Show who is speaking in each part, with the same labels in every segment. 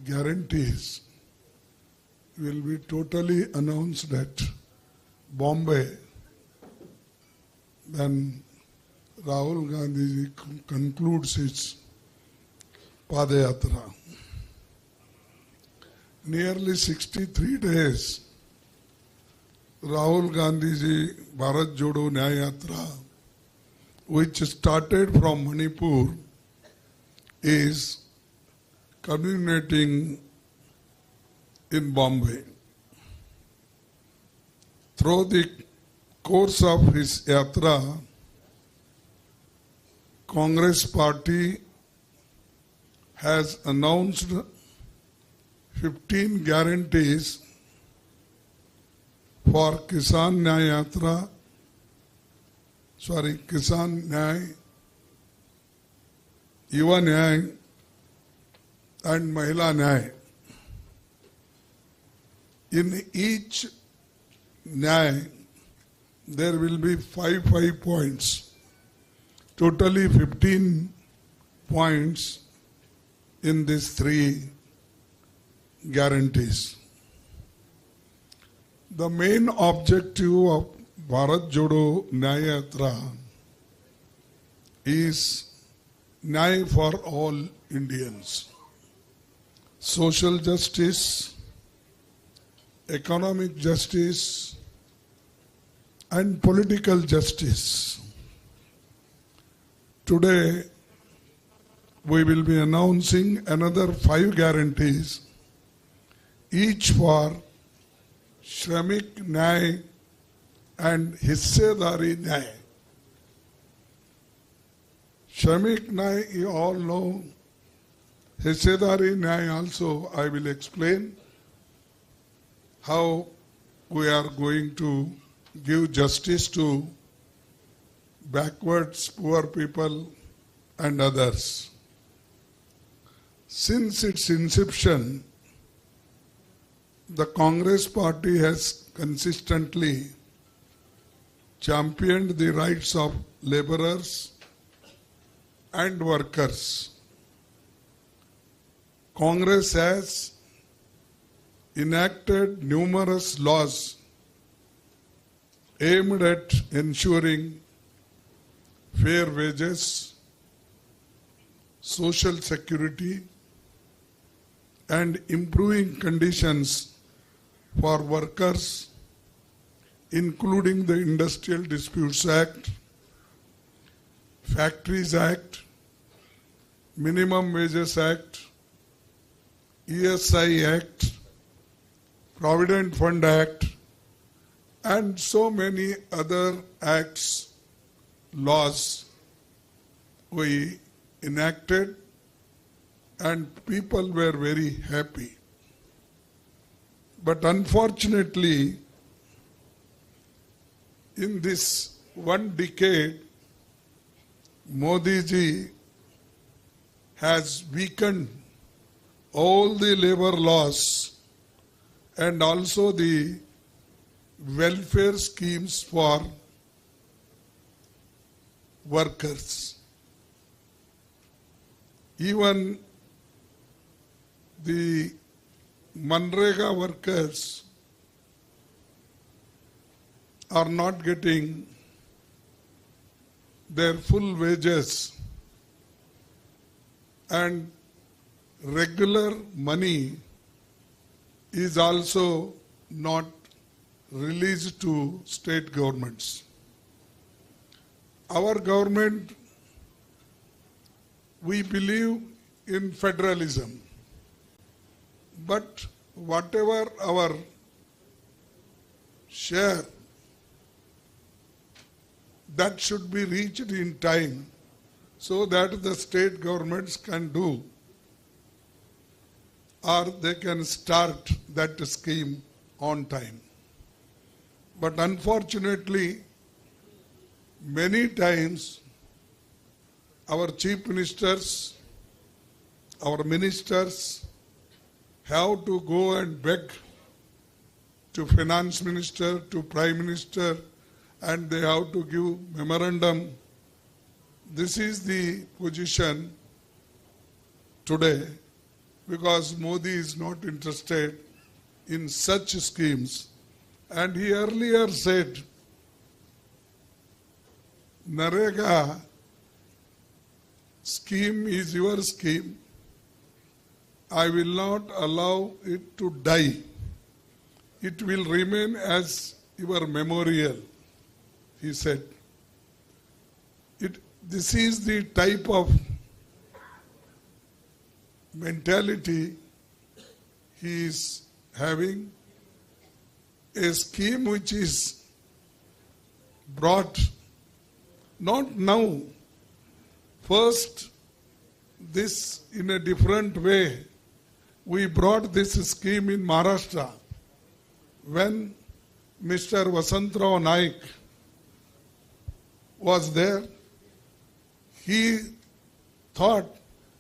Speaker 1: guarantees will be totally announced at Bombay when Rahul Gandhi concludes his Padayatra. Nearly 63 days, Rahul Gandhi Bharat Jodo Nyaya Yatra, which started from Manipur, is culminating in Bombay. Through the course of his yatra, Congress party has announced 15 guarantees for Kisan Nyaya, Yuva Nyaya and Mahila Nyaya. In each Nyaya, there will be five points. Totally 15 points in these three guarantees. The main objective of Bharat Jodo Nyaya Yatra is Nyaya for all Indians. Social justice, economic justice, and political justice. Today, we will be announcing another 5 guarantees, each for Shramik Nyaya and Hissedari Nyaya. Shramik Nyaya, you all know. Hissedari Nyaya also, I will explain how we are going to give justice to backwards, poor people and others. Since its inception, the Congress party has consistently championed the rights of laborers and workers. Congress has enacted numerous laws aimed at ensuring fair wages, social security, and improving conditions for workers, including the Industrial Disputes Act, Factories Act, Minimum Wages Act, ESI Act, Provident Fund Act, and so many other acts, laws we enacted, and people were very happy. But unfortunately, in this one decade, Modi ji has weakened all the labor laws and also the welfare schemes for workers. Even the Manrega workers are not getting their full wages, and regular money is also not released to state governments. Our government, we believe in federalism, but whatever our share, that should be reached in time so that the state governments can do, or they can start that scheme on time. But unfortunately, many times our chief ministers, our ministers have to go and beg to finance minister, to prime minister, and they have to give memorandum. This is the position today. because Modi is not interested in such schemes. And he earlier said, Narega scheme is your scheme. I will not allow it to die. It will remain as your memorial, he said. This is the type of mentality he is having. A scheme which is brought not now. First, this in a different way. We brought this scheme in Maharashtra when Mr. Vasantrao Naik was there. He thought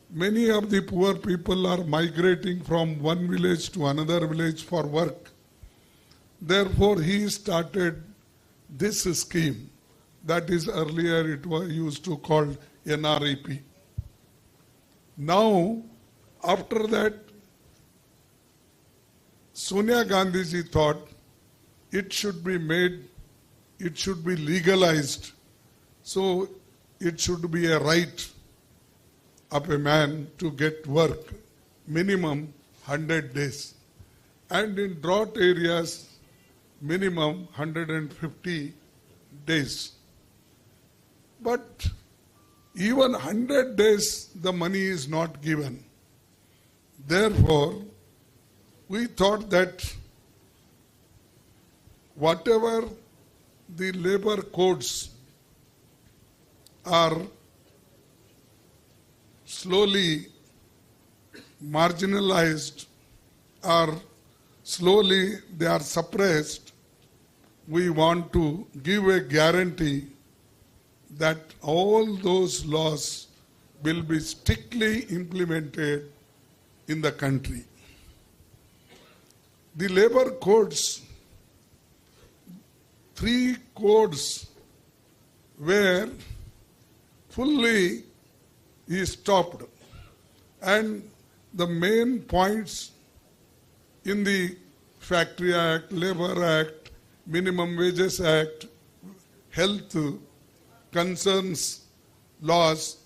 Speaker 1: many of the poor people are migrating from one village to another village for work. Therefore, he started this scheme. That is, earlier it was used to called NREP. Now, after that, Sonia Gandhi ji thought it should be made, it should be legalized. So it should be a right of a man to get work, minimum 100 days. And in drought areas, minimum 150 days. But even 100 days, the money is not given. Therefore, we thought that whatever the labor codes are slowly marginalized or slowly they are suppressed, we want to give a guarantee that all those laws will be strictly implemented in the country. The labor codes, 3 codes were fully stopped, and the main points in the Factory Act, Labor Act, Minimum Wages Act, Health Concerns laws,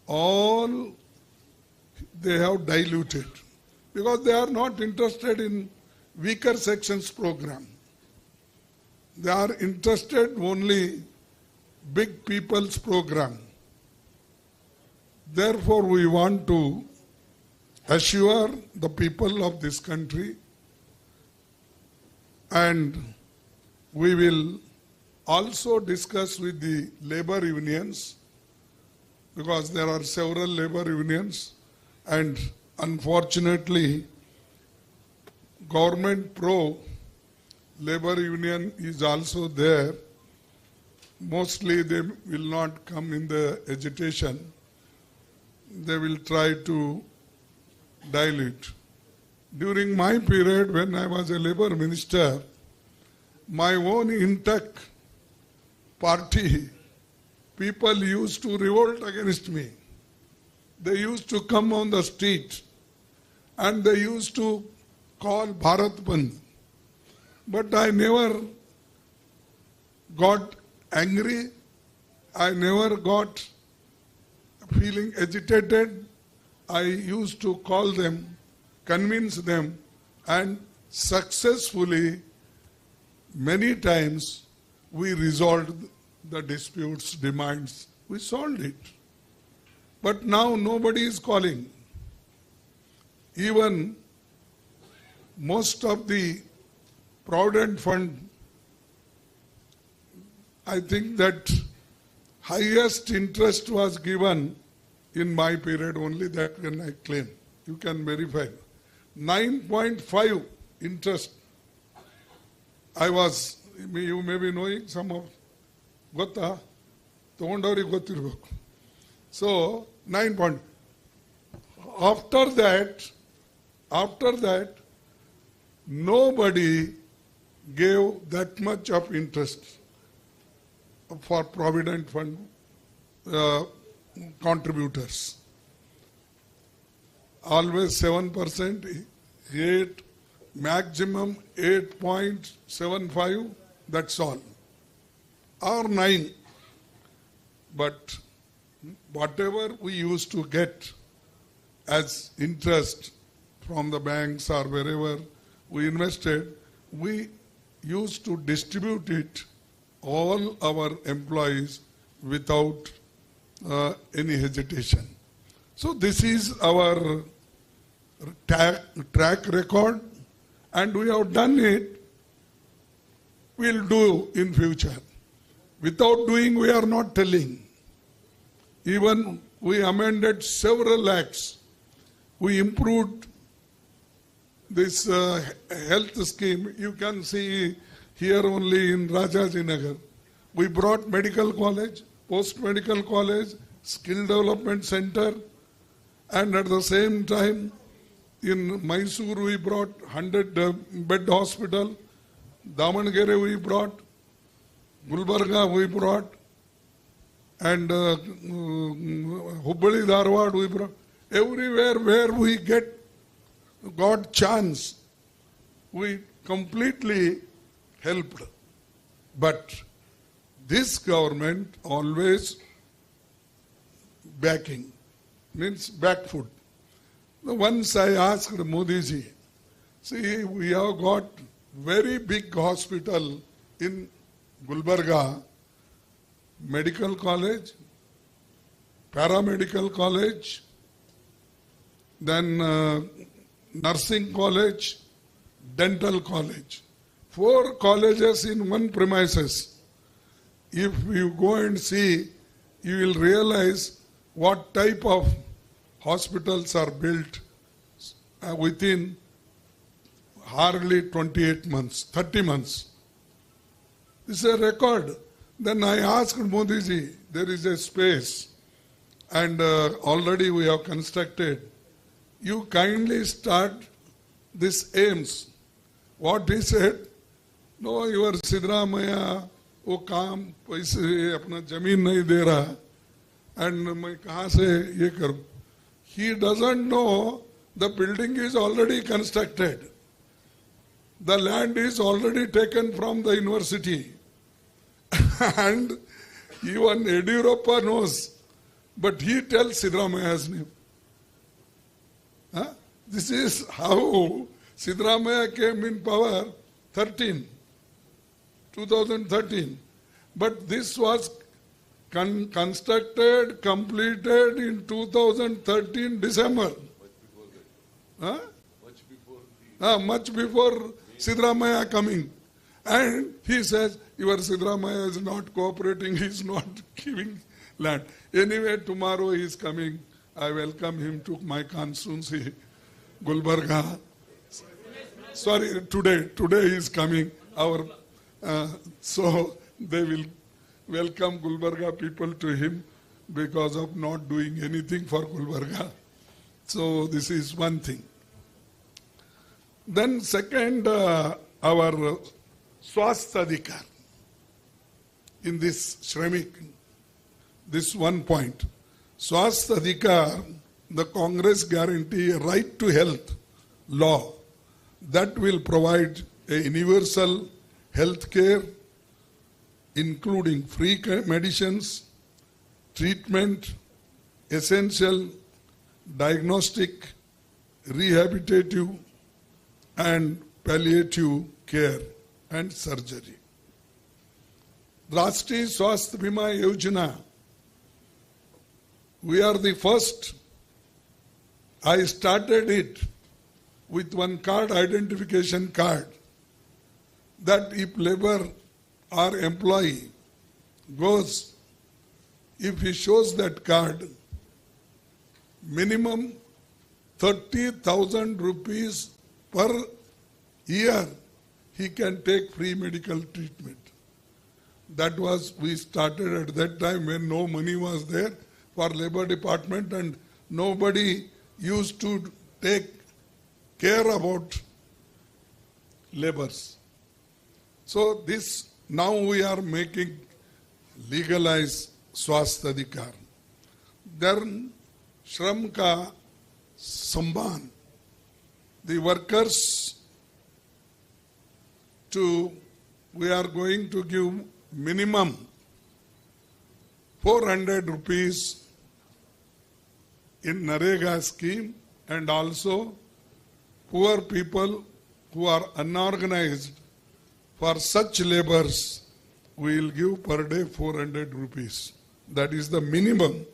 Speaker 1: all they have diluted because they are not interested in weaker sections program. They are interested only big people's program. Therefore, we want to assure the people of this country, and we will also discuss with the labor unions, because there are several labor unions, and unfortunately government pro labor union is also there. Mostly they will not come in the agitation. They will try to dilute. During my period when I was a labor minister, my own Intec party people used to revolt against me. They used to come on the street and they used to call Bharat Bandh. But I never got angry. I never got feeling agitated. I used to call them, convince them, and successfully many times we resolved the disputes, demands. We solved it. But now nobody is calling. Even most of the Provident Fund, I think that highest interest was given in my period, only that when I claim. You can verify. 9.5 interest. I was, you may be knowing some of, gotta, togondavರಿಗೆ ಗೊತ್ತಿರಬೇಕು. So 9 point. After that, nobody gave that much of interest for Provident Fund contributors. always 7%, 8, maximum 8.75, that's all. Or 9. But whatever we used to get as interest from the banks or wherever we invested, we used to distribute it all our employees without any hesitation. So this is our track record, and we have done it. We'll do in future. Without doing, we are not telling. Even we amended several acts. We improved this health scheme. You can see here only in Rajajinagar. We brought medical college, post-medical college, skill development center, and at the same time in Mysore we brought 100-bed hospital, Damangere we brought, Gulbarga we brought, and Hubbali Dharwad we brought. Everywhere where we got chance, we completely helped. But this government always backing, means back foot. Once I asked Modi ji, see, we have got very big hospital in Gulbarga, medical college, paramedical college, then nursing college, dental college. 4 colleges in one premises. If you go and see, you will realize what type of hospitals are built within hardly 28 months, 30 months. This is a record. Then I asked Modi ji, there is a space and already we have constructed. You kindly start this aims. What he said, no, your Siddaramaiah, वो काम पैसे अपना जमीन नहीं दे रहा and मैं कहाँ से ये करूँ? He doesn't know the building is already constructed. The land is already taken from the university. And even Yediyurappa knows, but he tells Siddaramaiah's name. Huh? This is how Siddaramaiah came in power, 2013. But this was constructed, completed in 2013 December. Much before Siddaramaiah coming. And he says, your Siddaramaiah is not cooperating, he is not giving land. Anyway, tomorrow he is coming. I welcome him to my constituency, Gulbarga. Sorry, today he is coming. So they will welcome Gulbarga people to him because of not doing anything for Gulbarga. So this is one thing. Then second, our Swasthya Adhikar. In this Shramik, this one point. Swasthya Adhikar, the Congress guarantee a right to health law that will provide a universal health care, including free medicines, treatment, essential diagnostic, rehabilitative, and palliative care and surgery. Rashtriya Swasthya Bima Yojana, we are the first. I started it with one card, identification card, that if labor or employee goes, if he shows that card, minimum 30,000 rupees per year, he can take free medical treatment. That was, we started at that time when no money was there for labor department and nobody used to take care about laborers. So this, now we are making legalize Swasthya Adhikar. Then Shram ka Samban. The workers we are going to give minimum 400 rupees in Narega scheme, and also poor people who are unorganized, for such laborers we will give per day 400 rupees. That is the minimum.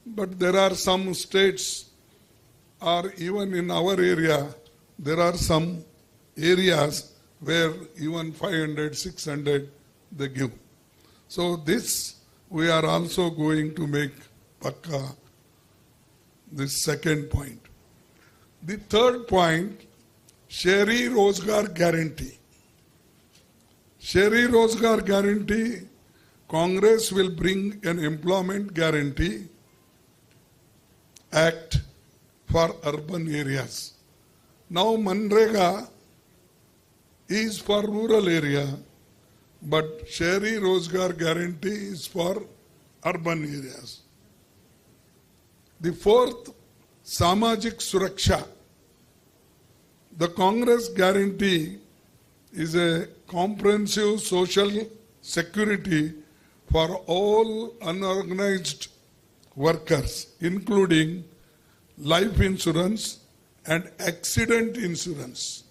Speaker 1: But there are some states, or even in our area, there are some areas where even 500, 600 they give. So this we are also going to make pakka, this second point. The third point, Shehri Rozgar Guarantee. Shehri Rozgar Guarantee, Congress will bring an employment guarantee act for urban areas. Now Manrega is for rural area, but Shehri Rozgar Guarantee is for urban areas. The fourth, Samajik Suraksha. The Congress guarantee is a comprehensive social security for all unorganized workers, including life insurance and accident insurance.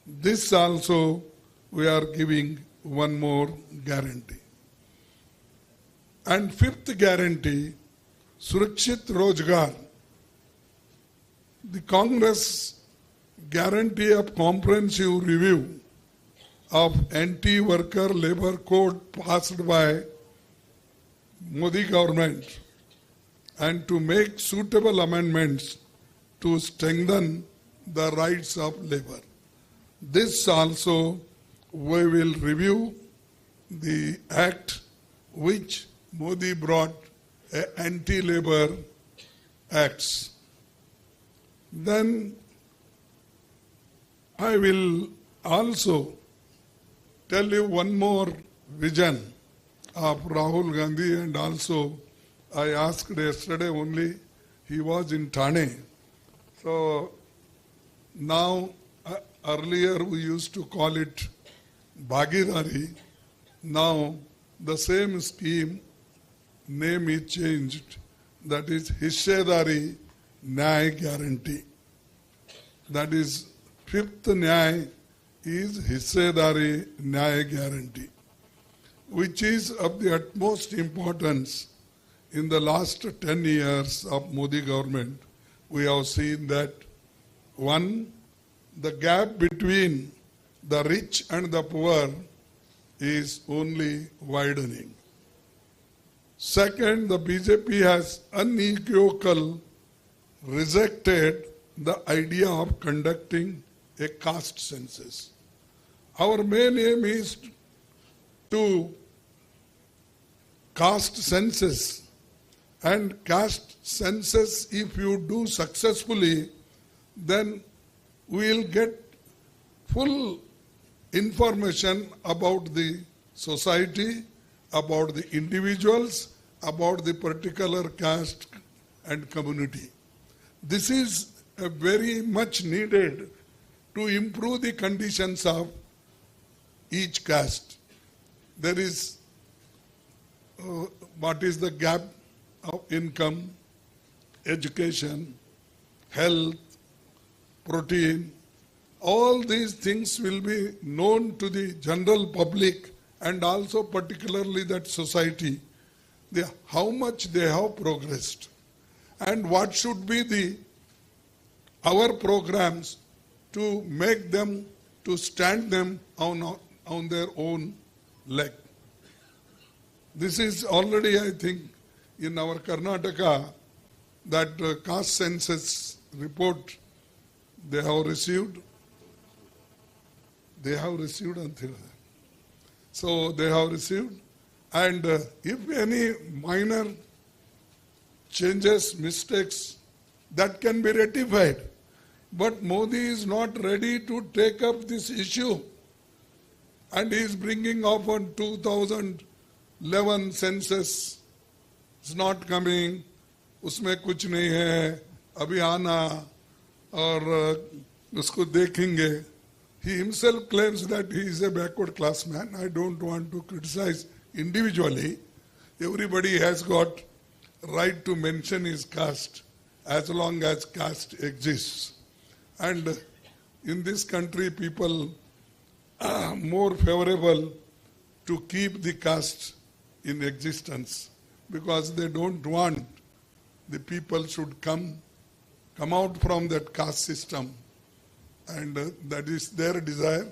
Speaker 1: This also we are giving one more guarantee. And fifth guarantee, Surakshit Rozgar. The Congress guarantee of comprehensive review of anti-worker labor code passed by Modi government, and to make suitable amendments to strengthen the rights of labor. This also we will review the act which Modi brought, anti-labor acts. Then I will also tell you one more vision of Rahul Gandhi, and also I asked yesterday only, he was in Thane. So now, earlier we used to call it Bhagidari. Now the same scheme, name is changed. That is Hissedari Nyay Guarantee. That is fifth Nyay is Hissedari Nyay Guarantee, which is of the utmost importance. In the last 10 years of Modi government, we have seen that one, the gap between the rich and the poor is only widening. Second, the BJP has unequivocal rejected the idea of conducting a caste census. Our main aim is to caste census, and caste census, if you do successfully, then we will get full information about the society, about the individuals, about the particular caste and community. This is very much needed to improve the conditions of each caste. There is what is the gap of income, education, health, protein. All these things will be known to the general public, and also particularly that society, how much they have progressed, and what should be our programs to make them, to stand them on their own leg. This is already, I think, in our Karnataka, that caste census report they have received. They have received until. So they have received, and if any minor changes, mistakes, that can be rectified. But Modi is not ready to take up this issue, and he is bringing up on 2011 census. It's not coming, उसमें कुछ नहीं है, अभी आना, और उसको देखेंगे. He himself claims that he is a backward class man. I don't want to criticize individually. Everybody has got right to mention his caste as long as caste exists. And in this country, people are more favorable to keep the caste in existence because they don't want the people should come out from that caste system. And that is their desire.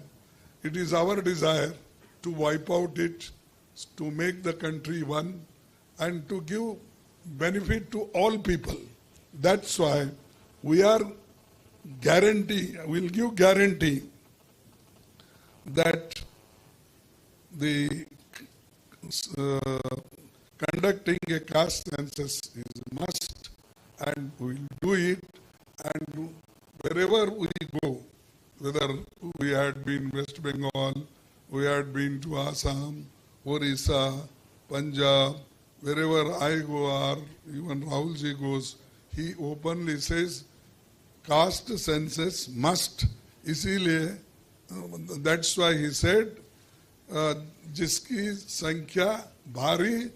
Speaker 1: It is our desire to wipe out it, to make the country one, and to give benefit to all people. That's why we'll give guarantee that the conducting a caste census is a must, and we'll do it. And wherever we go, whether we had been West Bengal, we had been to Assam, Orissa, Punjab, wherever I go or even Rahulji goes, he openly says, caste census must. इसीलिए that's why he said, जिसकी संख्या भारी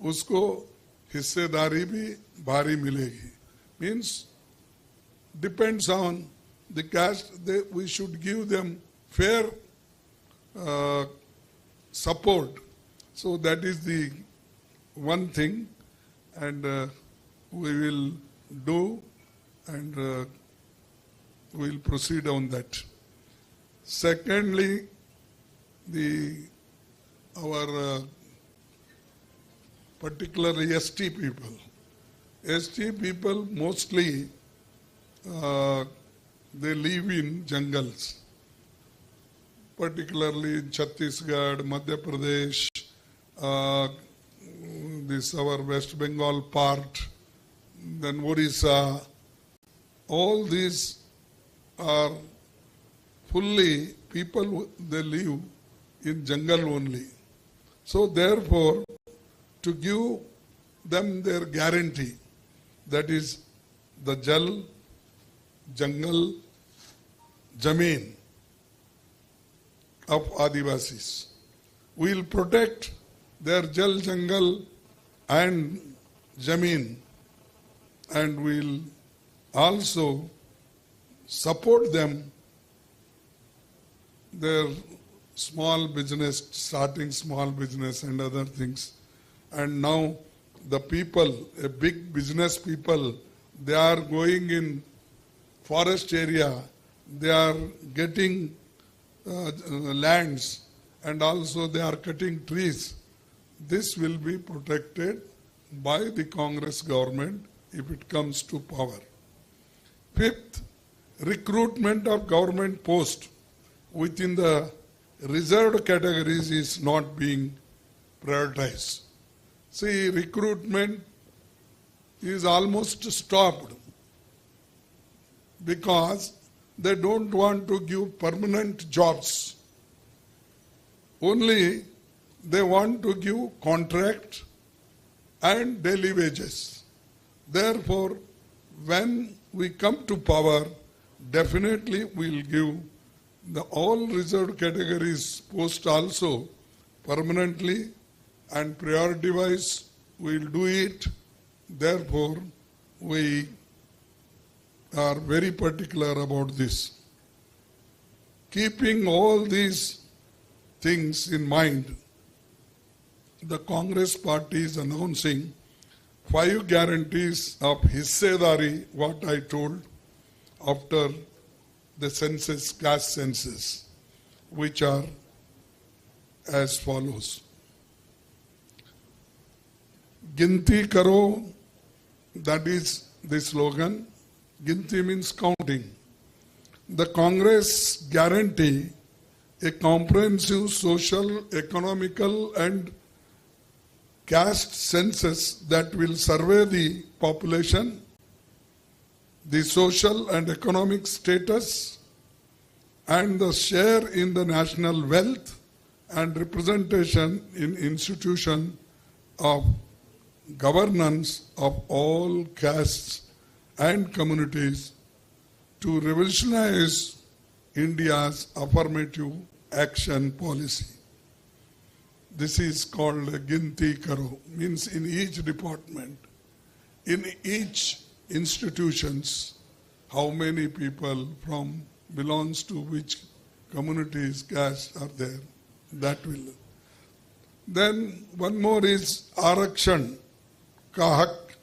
Speaker 1: उसको हिस्सेदारी भी भारी मिलेगी. Means depends on the caste, we should give them fair support. So that is the one thing, and we will do, and we will proceed on that. Secondly, our particularly ST people. ST people mostly they live in jungles, particularly in Chhattisgarh, Madhya Pradesh, this our West Bengal part, then Orissa. All these are fully people, they live in jungle only. So therefore, to give them their guarantee, that is the Jal, Jungle, Jameen of Adivasis. We will protect their Jal, Jungle and Jameen, and we will also support them, their small business, starting small business and other things. And now the people, a big business people, they are going in forest area, they are getting lands, and also they are cutting trees. This will be protected by the Congress government if it comes to power. Fifth, recruitment of government post within the reserved categories is not being prioritized. See, recruitment is almost stopped because they don't want to give permanent jobs. Only they want to give contract and daily wages. Therefore, when we come to power, definitely we will give the all reserved categories post also permanently, and priority wise we will do it. Therefore, we are very particular about this. Keeping all these things in mind, the Congress party is announcing 5 guarantees of hissedari, what I told, after the census, caste census, which are as follows. Ginti karo, that is the slogan. Ginti means counting. The Congress guarantee a comprehensive social, economical and caste census that will survey the population, the social and economic status, and the share in the national wealth and representation in institution of governance of all castes and communities to revolutionize India's affirmative action policy. This is called Ginti Karo, means in each department, in each institutions, how many people from belongs to which communities, caste are there. That will. Then one more is Arakshan Ka Hak,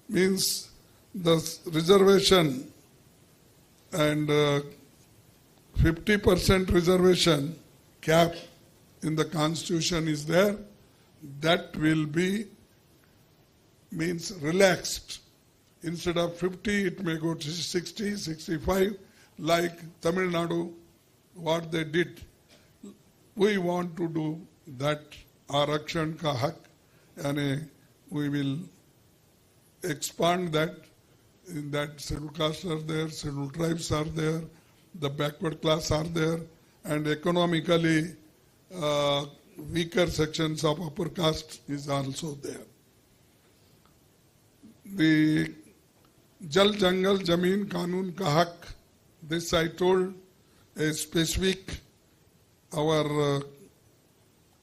Speaker 1: means the reservation and 50% reservation cap in the constitution is there. That will be means relaxed. Instead of 50, it may go to 60, 65, like Tamil Nadu, what they did. We want to do that Arakshan Ka Hak, and we will expand that. In that scheduled castes are there, scheduled tribes are there, the backward class are there, and economically weaker sections of upper caste is also there. The Jal Jangal Jameen Kanun Ka Hak, this I told a specific our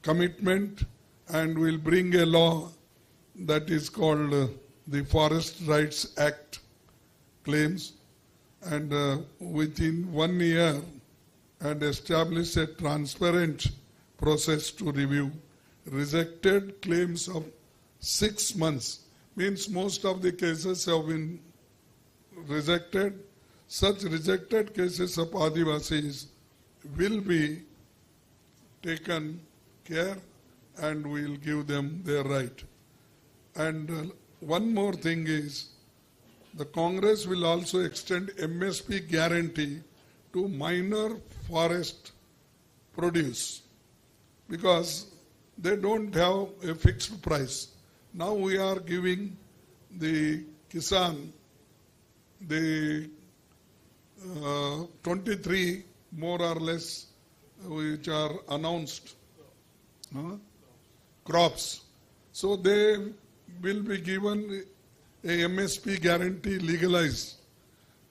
Speaker 1: commitment, and will bring a law that is called the Forest Rights Act claims, and within 1 year, and establish a transparent process to review rejected claims of 6 months. Means most of the cases have been rejected. Such rejected cases of Adivasis will be taken care, and we will give them their right. And one more thing is, the Congress will also extend MSP guarantee to minor forest produce, because they don't have a fixed price. Now we are giving the Kisan the 23 more or less which are announced crops. So they will be given a MSP guarantee legalized.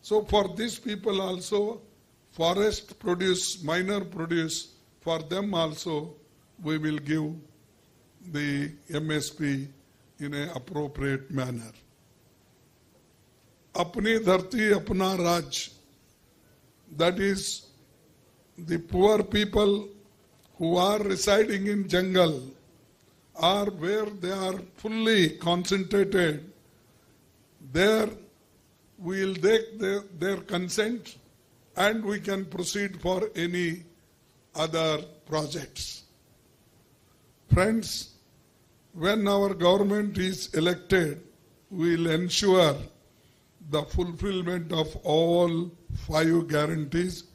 Speaker 1: So for these people also, forest produce, minor produce, for them also we will give the MSP in an appropriate manner. Apni dharti apna raj, that is the poor people who are residing in jungle, or where they are fully concentrated, there we will take their consent, and we can proceed for any other projects. Friends, when our government is elected, we will ensure the fulfillment of all 5 guarantees